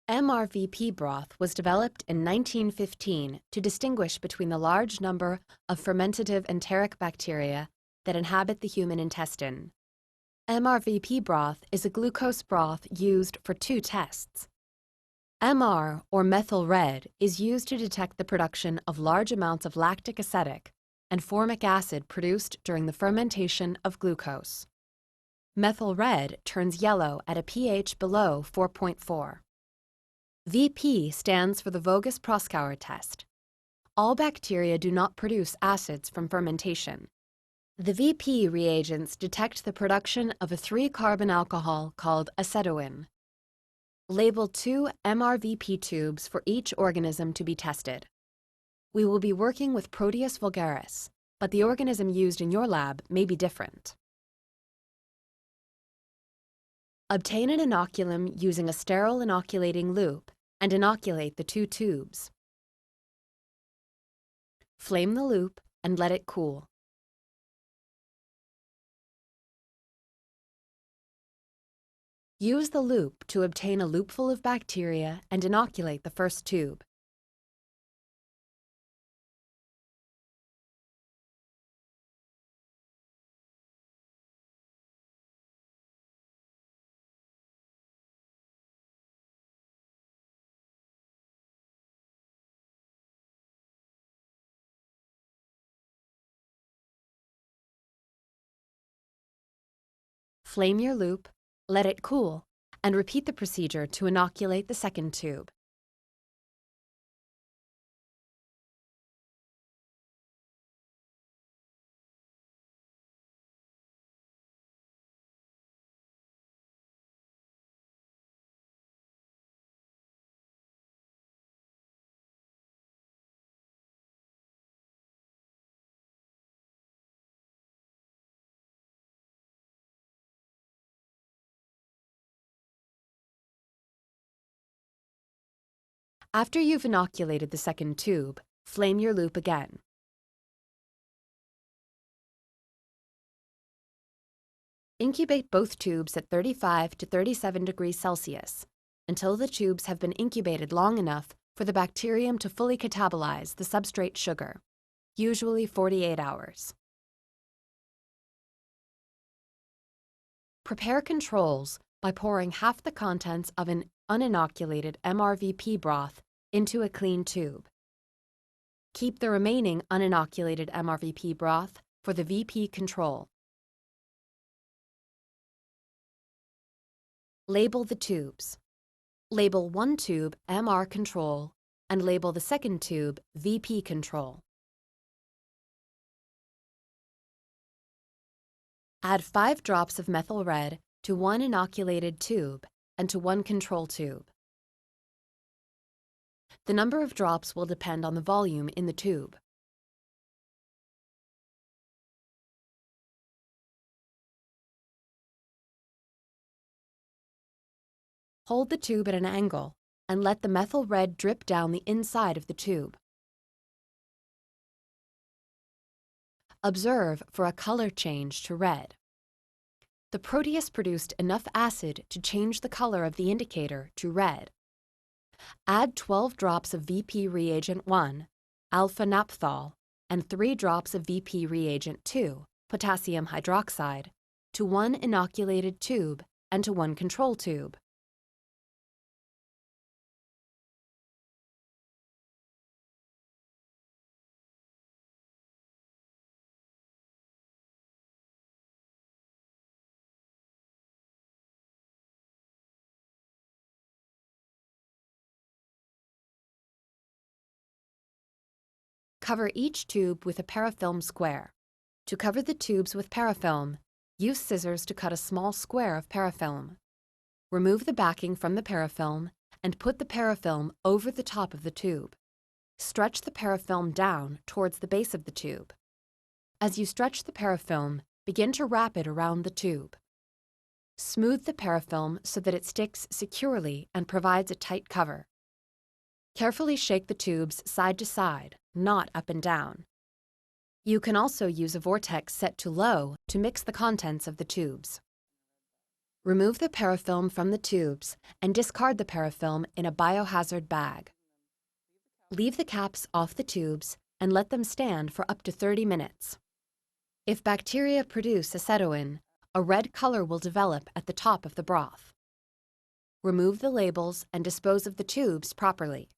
mrvp broth was developed in 1915 to distinguish between the large number of fermentative enteric bacteria that inhabit the human intestine. mrvp broth is a glucose broth used for two tests. MR, or methyl red, is used to detect the production of large amounts of lactic acetic and formic acid produced during the fermentation of glucose. Methyl red turns yellow at a pH below 4.4. VP stands for the Voges-Proskauer test. All bacteria do not produce acids from fermentation. The VP reagents detect the production of a 3-carbon alcohol called acetoin. Label 2 mrvp tubes for each organism to be tested. We will be working with Proteus vulgaris, but the organism used in your lab may be different. Obtain an inoculum using a sterile inoculating loop and inoculate the 2 tubes. Flame the loop and let it cool. Use the loop to obtain a loopful of bacteria and inoculate the first tube. Flame your loop, let it cool, and repeat the procedure to inoculate the second tube. After you've inoculated the second tube, flame your loop again. Incubate both tubes at 35 to 37 degrees Celsius until the tubes have been incubated long enough for the bacterium to fully catabolize the substrate sugar, usually 48 hours. Prepare controls by pouring half the contents of an uninoculated mrvp broth into a clean tube. Keep the remaining uninoculated mrvp broth for the VP control. Label the tubes. Label one tube MR control and label the second tube VP control. Add 5 drops of methyl red to one inoculated tube and to one control tube. The number of drops will depend on the volume in the tube. Hold the tube at an angle and let the methyl red drip down the inside of the tube. Observe for a color change to red. The Proteus produced enough acid to change the color of the indicator to red. Add 12 drops of VP reagent 1, alpha-naphthol, and 3 drops of VP reagent 2, potassium hydroxide, to one inoculated tube and to one control tube. Cover each tube with a parafilm square. To cover the tubes with parafilm, use scissors to cut a small square of parafilm. Remove the backing from the parafilm and put the parafilm over the top of the tube. Stretch the parafilm down towards the base of the tube. As you stretch the parafilm, begin to wrap it around the tube. Smooth the parafilm so that it sticks securely and provides a tight cover. Carefully shake the tubes side to side, not up and down. You can also use a vortex set to low to mix the contents of the tubes. Remove the parafilm from the tubes and discard the parafilm in a biohazard bag. Leave the caps off the tubes and let them stand for up to 30 minutes. If bacteria produce acetoin, a red color will develop at the top of the broth. Remove the labels and dispose of the tubes properly.